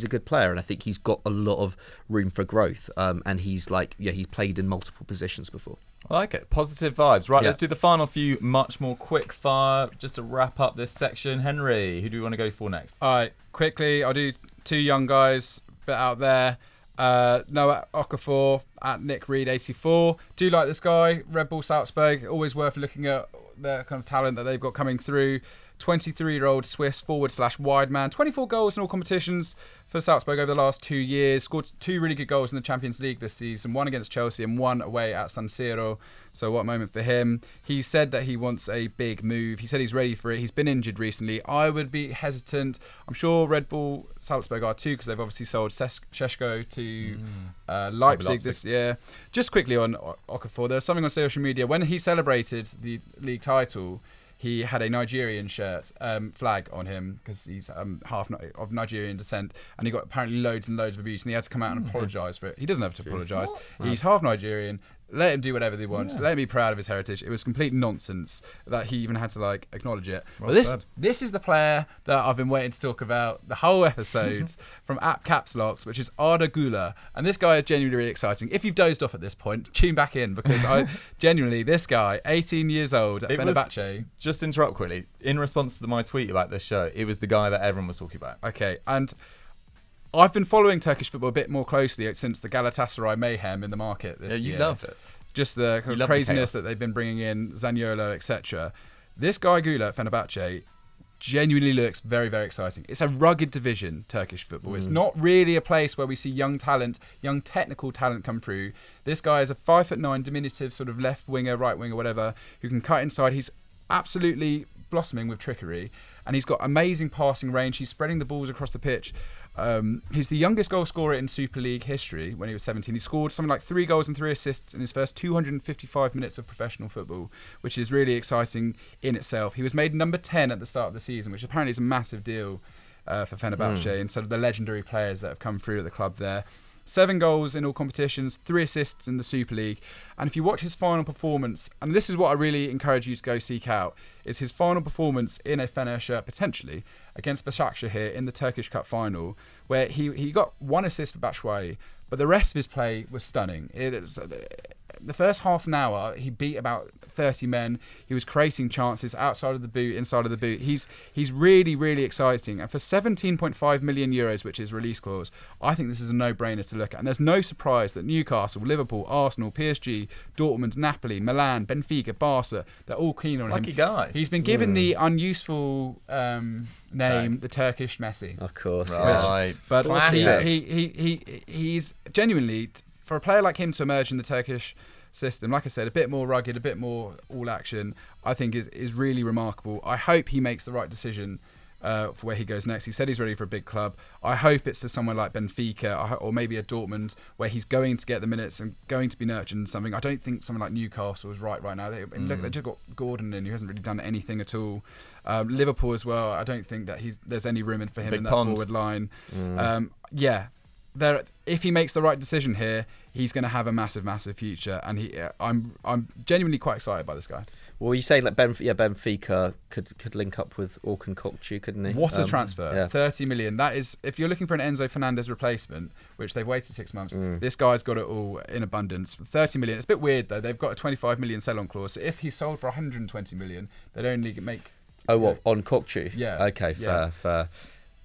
good player, and I think he's got a lot of room for growth. And he's he's played in multiple positions before. I like it. Positive vibes. Right, let's do the final few, much more quick fire, just to wrap up this section. Henry, who do we want to go for next? All right, quickly, I'll do 2 young guys, a bit out there. Noah Okafor at Nick Reed 84. Do like this guy, Red Bull Salzburg. Always worth looking at the kind of talent that they've got coming through. 23-year-old Swiss forward/wide man. 24 goals in all competitions for Salzburg over the last 2 years. Scored 2 really good goals in the Champions League this season. 1 against Chelsea and 1 away at San Siro. So what a moment for him. He said that he wants a big move. He said he's ready for it. He's been injured recently. I would be hesitant. I'm sure Red Bull Salzburg are too, because they've obviously sold Šeško to Leipzig this year. Just quickly on Okafor, there was something on social media. When he celebrated the league title, he had a Nigerian shirt, flag on him, because he's half of Nigerian descent, and he got apparently loads and loads of abuse, and he had to come out and apologise for it. He doesn't have to apologise. He's half Nigerian. Let him do whatever they want. Let him be proud of his heritage. It was complete nonsense that he even had to acknowledge it. Well but this is the player that I've been waiting to talk about the whole episodes from App Caps Locks, which is Arda Güler. And this guy is genuinely really exciting. If you've dozed off at this point, tune back in, because this guy, 18 years old at Fenerbahce. Just interrupt quickly. In response to my tweet about this show, it was the guy that everyone was talking about. Okay, and I've been following Turkish football a bit more closely since the Galatasaray mayhem in the market this year. You love it. Just the craziness that they've been bringing in, Zaniolo, etc. This guy Güler at Fenerbahce genuinely looks very, very exciting. It's a rugged division, Turkish football. It's not really a place where we see young technical talent come through. This guy is a 5'9", diminutive sort of left winger, right winger, whatever, who can cut inside. He's absolutely blossoming with trickery, and he's got amazing passing range. He's spreading the balls across the pitch. He's the youngest goal scorer in Super League history when he was 17. He scored something like 3 goals and 3 assists in his first 255 minutes of professional football, which is really exciting in itself. He was made number 10 at the start of the season, which apparently is a massive deal for Fenerbahce and sort of the legendary players that have come through at the club there. 7 goals in all competitions, 3 assists in the Super League. And if you watch his final performance, and this is what I really encourage you to go seek out, is his final performance in a Fener shirt, potentially, against Başakşehir here in the Turkish Cup final, where he got 1 assist for Batshuayi, but the rest of his play was stunning. The first half an hour, he beat about 30 men. He was creating chances outside of the boot, inside of the boot. He's really, really exciting. And for 17.5 million euros, which is release clause, I think this is a no-brainer to look at. And there's no surprise that Newcastle, Liverpool, Arsenal, PSG, Dortmund, Napoli, Milan, Benfica, Barca, they're all keen on him. Lucky guy. He's been given the unuseful name, the Turkish Messi. Of course, right. But Classic. he's genuinely, for a player like him to emerge in the Turkish system, like I said, a bit more rugged, a bit more all action, I think is really remarkable. I hope he makes the right decision for where he goes next. He said he's ready for a big club. I hope it's to somewhere like Benfica or maybe a Dortmund, where he's going to get the minutes and going to be nurtured in something. I don't think something like Newcastle is right now. Look, they just got Gordon in, who hasn't really done anything at all. Liverpool as well, I don't think that there's any room for him in that forward line. If he makes the right decision here, he's going to have a massive, massive future, and I'm genuinely quite excited by this guy. Well, you're saying that Benfica could link up with Orkan Kokcu, couldn't he? What a transfer! 30 million. That is, if you're looking for an Enzo Fernandez replacement, which they've waited 6 months, this guy's got it all in abundance. 30 million. It's a bit weird though. They've got a 25 million sell-on clause. So if he's sold for 120 million, they'd only make. Oh, what on Kokcu? Yeah. Okay, fair.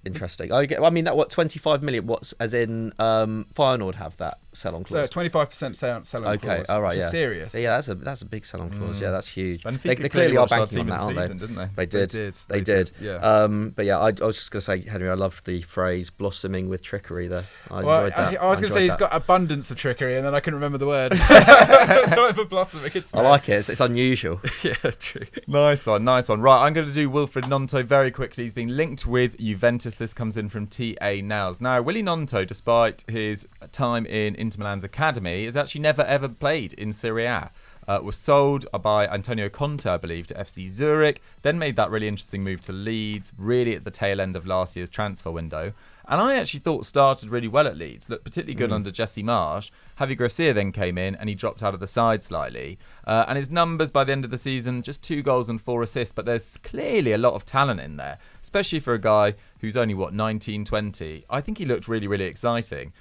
Interesting. I mean, that 25 million? What's as in Feyenoord have that sell-on clause? So 25% sell-on clause. Okay, all right, which is serious. Yeah, that's a big sell-on clause. Yeah, that's huge. Benfica They clearly are banking on team that, aren't they? Didn't they? They did. Yeah. But yeah, I was just going to say, Henry, I loved the phrase "blossoming with trickery" there. I enjoyed that. I was going to say he's got abundance of trickery, and then I couldn't remember the words. So for blossoming, I like it. It's unusual. Yeah, true. Nice one. Right, I'm going to do Wilfried Gnonto very quickly. He's been linked with Juventus. This comes in from TA Nows. Now, Willy Gnonto, despite his time in Inter Milan's academy, has actually never ever played in Serie A. Was sold by Antonio Conte, I believe, to FC Zurich, then made that really interesting move to Leeds, really at the tail end of last year's transfer window. And I actually thought started really well at Leeds, looked particularly good under Jesse Marsh. Javi Gracia then came in and he dropped out of the side slightly. And his numbers by the end of the season, just 2 goals and 4 assists, but there's clearly a lot of talent in there, especially for a guy who's only, 19, 20. I think he looked really, really exciting.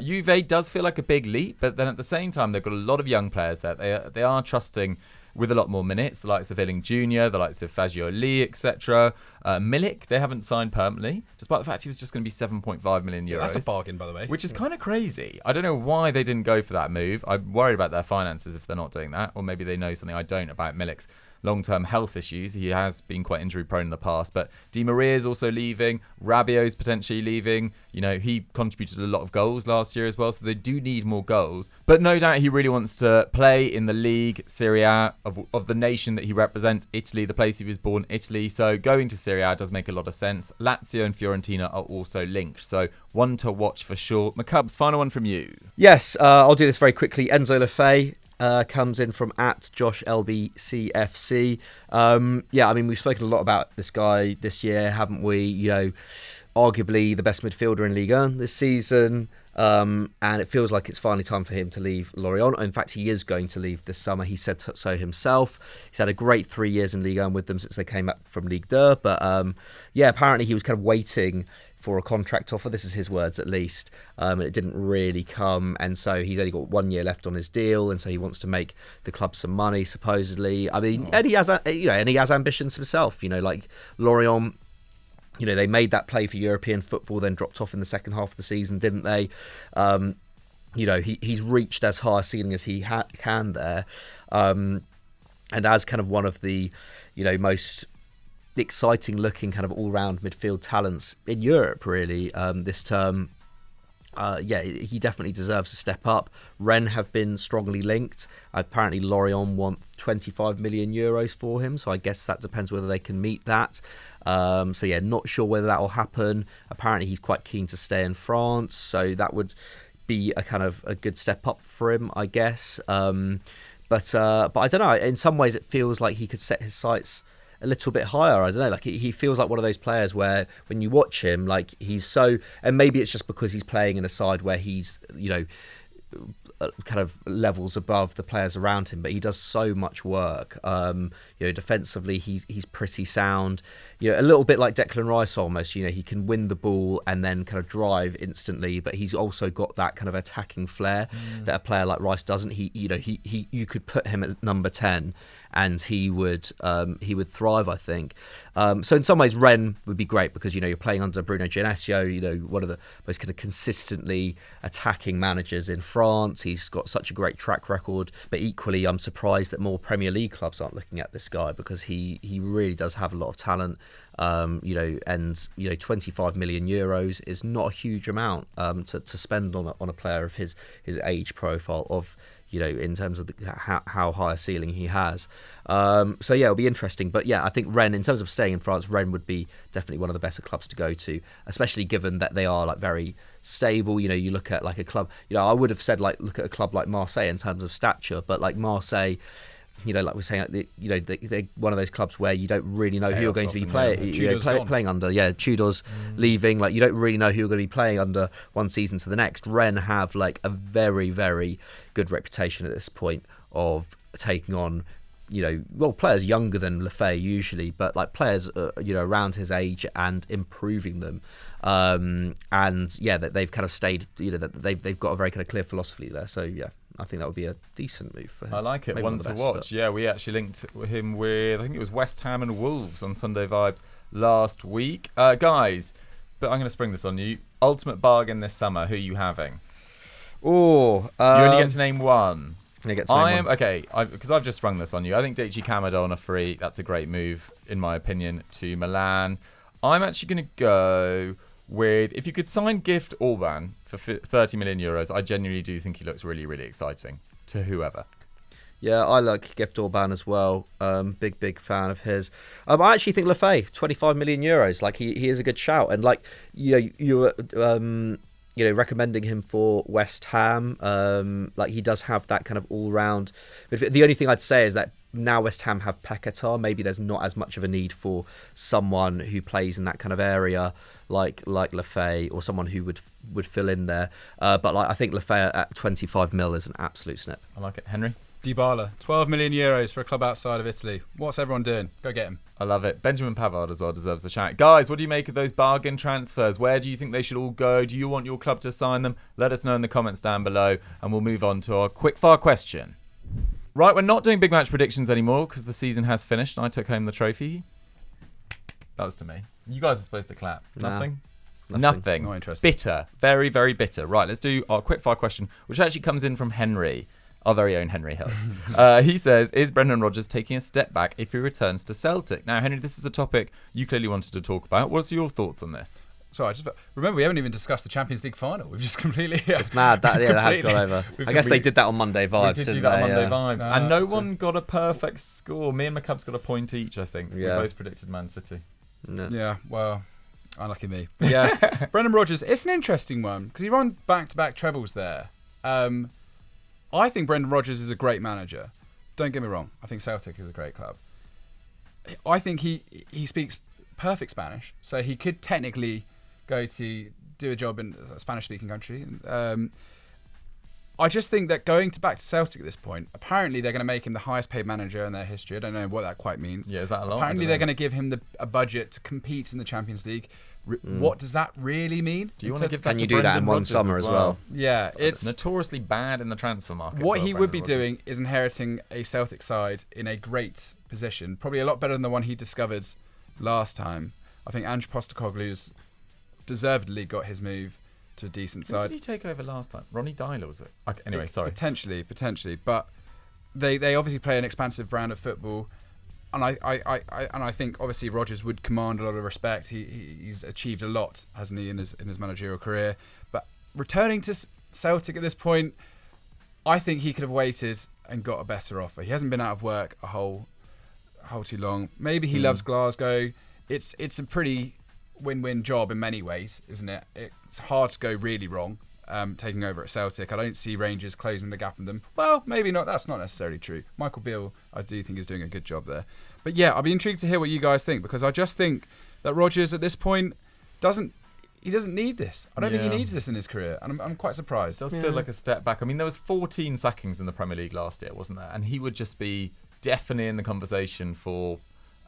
Juve does feel like a big leap, but then at the same time, they've got a lot of young players there. They are trusting with a lot more minutes. The likes of Illing Jr., the likes of Fagioli, etc. Milik, they haven't signed permanently, despite the fact he was just going to be 7.5 million euros. That's a bargain, by the way. Which is kind of crazy. I don't know why they didn't go for that move. I'm worried about their finances if they're not doing that, or maybe they know something I don't about Milik's long-term health issues. He has been quite injury-prone in the past, but Di Maria is also leaving. Rabiot's potentially leaving. You know, he contributed a lot of goals last year as well, so they do need more goals. But no doubt he really wants to play in the league, Serie A, of the nation that he represents, Italy, the place he was born, Italy. So going to Serie A does make a lot of sense. Lazio and Fiorentina are also linked, so one to watch for sure. McCubs, final one from you. Yes, I'll do this very quickly. Enzo Lefebvre comes in from @JoshLBCFC. Yeah, I mean, we've spoken a lot about this guy this year, haven't we? You know, arguably the best midfielder in Ligue 1 this season. And it feels like it's finally time for him to leave Lorient. In fact, he is going to leave this summer. He said so himself. He's had a great 3 years in Ligue 1 with them since they came back from Ligue 2. But yeah, apparently he was kind of waiting for a contract offer. This is his words, at least. And it didn't really come. And so he's only got 1 year left on his deal. And so he wants to make the club some money, supposedly. I mean, and he has, and he has ambitions himself. You know, like Lorient, you know, they made that play for European football, then dropped off in the second half of the season, didn't they? You know, he's reached as high a ceiling as he can there. And as kind of one of the, you know, most exciting looking kind of all-round midfield talents in Europe, really, this term. Yeah, he definitely deserves a step up. Rennes have been strongly linked. Apparently Lorient want 25 million euros for him, so I guess that depends whether they can meet that. So yeah, not sure whether that will happen. Apparently he's quite keen to stay in France, so that would be a kind of a good step up for him, I guess. But I don't know, in some ways it feels like he could set his sights a little bit higher. I don't know, like he feels like one of those players where when you watch him, like he's so, and maybe it's just because he's playing in a side where he's, you know, kind of levels above the players around him, but he does so much work. You know, defensively he's pretty sound. You know, a little bit like Declan Rice almost. You know, he can win the ball and then kind of drive instantly, but he's also got that kind of attacking flair that a player like Rice doesn't. He you could put him at number 10 and he would thrive, I think. So in some ways Rennes would be great because, you know, you're playing under Bruno Genesio, you know, one of the most kind of consistently attacking managers in France. He's got such a great track record, but equally I'm surprised that more Premier League clubs aren't looking at this guy because he really does have a lot of talent. You know, and you know, 25 million euros is not a huge amount to spend on a player of his age profile, of, you know, in terms of how high a ceiling he has. So yeah, it'll be interesting. But yeah, I think Rennes, in terms of staying in France, Rennes would be definitely one of the better clubs to go to, especially given that they are like very stable. You know, you look at like a club, you know, I would have said like look at a club like Marseille in terms of stature, but like Marseille, you know, like we're saying, you know, they're one of those clubs where you don't really know who you're going to be playing under. Yeah, Tudor's leaving. Like, you don't really know who you're going to be playing under one season to the next. Rennes have like a very, very good reputation at this point of taking on, you know, well, players younger than Lefebvre usually, but like players, you know, around his age and improving them. And yeah, that they've kind of stayed, you know, that they've got a very kind of clear philosophy there. So yeah, I think that would be a decent move for him. I like it. Maybe one to watch. Yeah, we actually linked him with, I think it was West Ham and Wolves on Sunday Vibes last week. Guys, but I'm going to spring this on you. Ultimate bargain this summer. Who are you having? Oh, you only get to name one. Okay, because I've just sprung this on you. I think Daichi Kamada on a free. That's a great move, in my opinion, to Milan. I'm actually going to go with, if you could sign Gift Orban for 30 million euros, I genuinely do think he looks really, really exciting to whoever. Yeah, I like Gift Orban as well. Big fan of his. I actually think Lefebvre, 25 million euros. Like he is a good shout, and like you know, recommending him for West Ham. Like he does have that kind of all round. But the only thing I'd say is that now West Ham have Paquetá, maybe there's not as much of a need for someone who plays in that kind of area like Lefebvre, or someone who would fill in there. But like I think Lefebvre at 25 mil is an absolute snip. I like it. Henry? Dybala, 12 million euros for a club outside of Italy. What's everyone doing? Go get him. I love it. Benjamin Pavard as well deserves a shout. Guys, what do you make of those bargain transfers? Where do you think they should all go? Do you want your club to sign them? Let us know in the comments down below, and we'll move on to our quickfire question. Right, we're not doing big match predictions anymore because the season has finished and I took home the trophy. That was to me. You guys are supposed to clap. Nah. Nothing. Not interested. Bitter. Very, very bitter. Right, let's do our quickfire question, which actually comes in from Henry, our very own Henry Hill. He says, is Brendan Rodgers taking a step back if he returns to Celtic? Now, Henry, this is a topic you clearly wanted to talk about. What's your thoughts on this? Sorry, I just remember we haven't even discussed the Champions League final. We've just completely. It's mad. That has gone over. I guess they did that on Monday Vibes. We did didn't do that they? on Monday Vibes. And no so- one got a perfect score. Me and McCubs got a point each, I think. Yeah. We both predicted Man City. No. Yeah, well, unlucky me. But yes, Brendan Rodgers, it's an interesting one because he won back-to-back trebles there. I think Brendan Rodgers is a great manager. Don't get me wrong. I think Celtic is a great club. I think he speaks perfect Spanish, so he could technically go to do a job in a Spanish-speaking country. I just think that going back to Celtic at this point, apparently they're going to make him the highest-paid manager in their history. I don't know what that quite means. Yeah, is that a lot? Apparently they're going to give him a budget to compete in the Champions League. What does that really mean? Do you want to give that Can to you do that Brendan in one Rodgers summer as well? Yeah, it's notoriously bad in the transfer market. what as well, he would be Brendan Rodgers. doing is inheriting a Celtic side in a great position, probably a lot better than the one he discovered last time. I think Ange Postecoglou's deservedly got his move to a decent Who side. did he take over last time? Ronnie Dyler, was it? Okay, anyway, sorry. Potentially, but they obviously play an expansive brand of football, and I think obviously Rodgers would command a lot of respect. He's achieved a lot, hasn't he, in his managerial career? But returning to Celtic at this point, I think he could have waited and got a better offer. He hasn't been out of work a whole too long. Maybe he loves Glasgow. It's a pretty win-win job in many ways, isn't it? It's hard to go really wrong taking over at Celtic. I don't see Rangers closing the gap on them. Well, maybe not. That's not necessarily true. Michael Beale, I do think, is doing a good job there. But yeah, I'll be intrigued to hear what you guys think, because I just think that Rodgers at this point doesn't need this. I don't think he needs this in his career, and I'm quite surprised. It does feel like a step back. I mean, there was 14 sackings in the Premier League last year, wasn't there? And he would just be definitely in the conversation for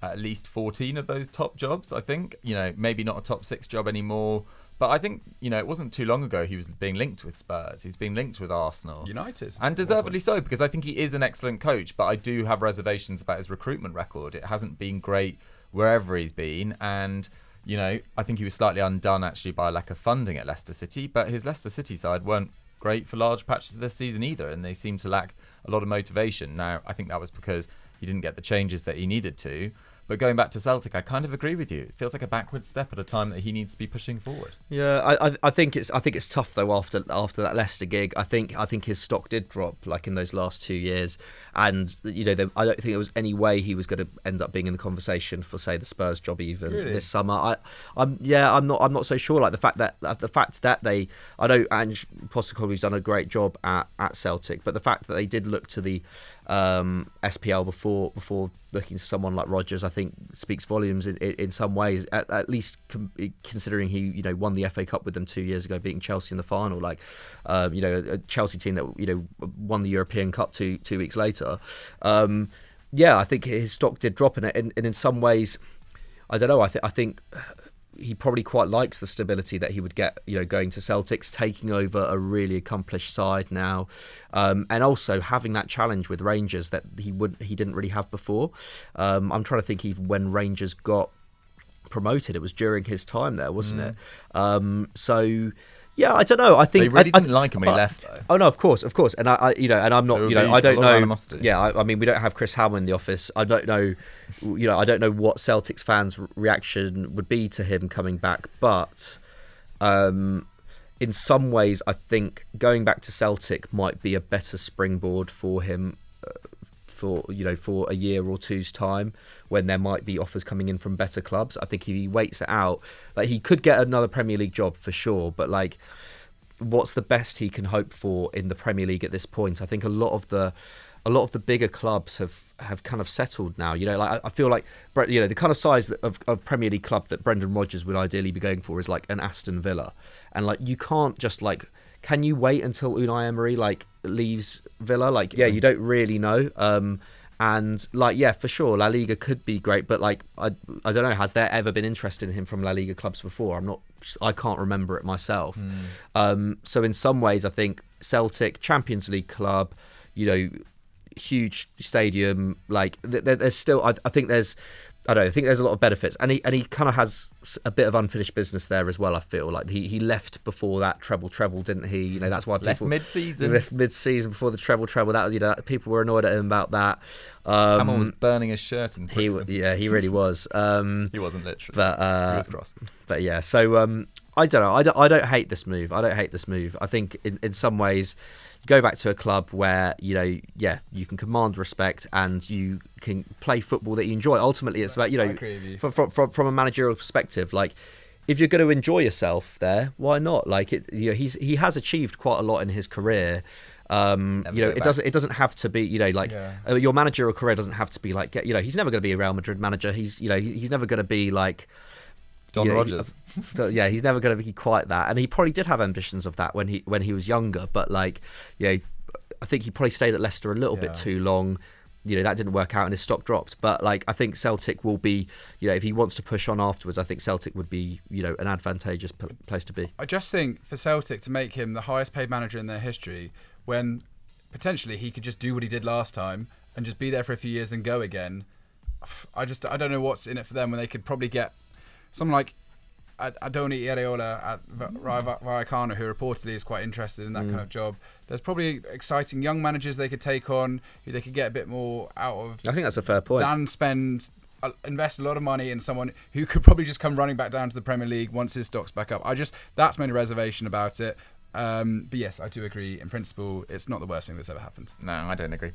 at least 14 of those top jobs, I think. Maybe not a top 6 job anymore. But I think, it wasn't too long ago he was being linked with Spurs. He's been linked with Arsenal. United. And deservedly so, because I think he is an excellent coach. But I do have reservations about his recruitment record. It hasn't been great wherever he's been. And, I think he was slightly undone, actually, by lack of funding at Leicester City. But his Leicester City side weren't great for large patches of this season either. And they seem to lack a lot of motivation. Now, I think that was because he didn't get the changes that he needed to. But going back to Celtic, I kind of agree with you. It feels like a backward step at a time that he needs to be pushing forward. Yeah, I think it's tough though after that Leicester gig. I think his stock did drop like in those last 2 years, and I don't think there was any way he was going to end up being in the conversation for, say, the Spurs job even this summer. I'm not so sure. Like the fact that I know Ange Postecoglou's done a great job at Celtic, but the fact that they did look to the SPL before looking to someone like Rodgers, I think speaks volumes in some ways. At least considering he won the FA Cup with them 2 years ago, beating Chelsea in the final. Like a Chelsea team that won the European Cup two weeks later. I think his stock did drop in it, and in some ways, I don't know. I think he probably quite likes the stability that he would get, going to Celtics, taking over a really accomplished side now, and also having that challenge with Rangers that he didn't really have before. I'm trying to think even when Rangers got promoted, it was during his time there, wasn't it? Yeah, I don't know. I think they really didn't like him when he left, though. Oh no, of course, and and I'm not, I don't know. Yeah, I mean, we don't have Chris Howell in the office. I don't know, I don't know what Celtics fans' reaction would be to him coming back. But in some ways, I think going back to Celtic might be a better springboard for him. For a year or two's time, when there might be offers coming in from better clubs. I think if he waits it out, like, he could get another Premier League job for sure, but like, what's the best he can hope for in the Premier League at this point? I think a lot of the bigger clubs have kind of settled now. Like, I feel like the kind of size of Premier League club that Brendan Rodgers would ideally be going for is like an Aston Villa, and like, you can't just like. Can you wait until Unai Emery leaves Villa? You don't really know. And for sure, La Liga could be great, but I don't know. Has there ever been interest in him from La Liga clubs before? I can't remember it myself. So in some ways, I think Celtic, Champions League club, huge stadium. Like there's still, I think there's a lot of benefits, and he kind of has a bit of unfinished business there as well. I feel like he left before that treble, didn't he? You know, that's why people left mid-season before the treble. That, you know, people were annoyed at him about that. Hamel was burning his shirt in Brixton. He really was. He wasn't literally, but he was cross. But yeah, so I don't know. I don't hate this move. I think in some ways, go back to a club where, you know, you can command respect and you can play football that you enjoy. Ultimately, it's about, you know, from a managerial perspective, like, if you're going to enjoy yourself there, why not? Like, you know, he has achieved quite a lot in his career. You know, it doesn't have to be, you know, like your managerial career doesn't have to be like, you know, he's never going to be a Real Madrid manager. He's never going to be like Don Rodgers. He's never going to be quite that, and he probably did have ambitions of that when he was younger. But like, you know, I think he probably stayed at Leicester a little bit too long. You know, that didn't work out and his stock dropped. But like, I think Celtic will be, you know, if he wants to push on afterwards, I think Celtic would be, you know, an advantageous place to be. I just think for Celtic to make him the highest paid manager in their history, when potentially he could just do what he did last time and just be there for a few years then go again. I don't know what's in it for them when they could probably get someone like Adoni Iraola at Vallecano, who reportedly is quite interested in that kind of job. There's probably exciting young managers they could take on, who they could get a bit more out of. I think that's a fair point. Than invest a lot of money in someone who could probably just come running back down to the Premier League once his stock's back up. That's made a reservation about it. But yes, I do agree. In principle, it's not the worst thing that's ever happened. No, I don't agree.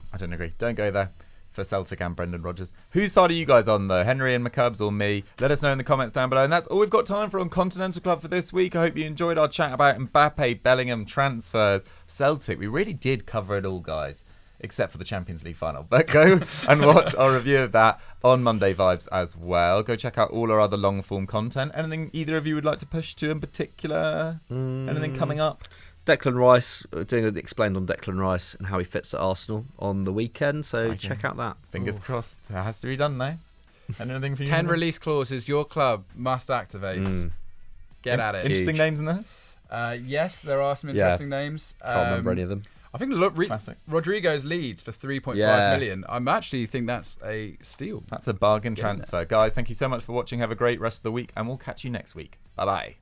Don't go there for Celtic and Brendan Rodgers. Whose side are you guys on, though? Henry and McCubs or me? Let us know in the comments down below. And that's all we've got time for on Continental Club for this week. I hope you enjoyed our chat about Mbappé, Bellingham, transfers, Celtic. We really did cover it all, guys, except for the Champions League final. But go and watch our review of that on Monday Vibes as well. Go check out all our other long-form content. Anything either of you would like to push to in particular? Anything coming up? Declan Rice, doing an explained on Declan Rice and how he fits at Arsenal on the weekend. So check out that. Fingers crossed. That has to be done now. Anything for you? 10 release clauses your club must activate. Get at it. Interesting names in there? Yes, there are some interesting names. Can't remember any of them. I think Rodrigo's Leeds for 3.5 million. I actually think that's a steal. That's a bargain transfer. Guys, thank you so much for watching. Have a great rest of the week, and we'll catch you next week. Bye-bye.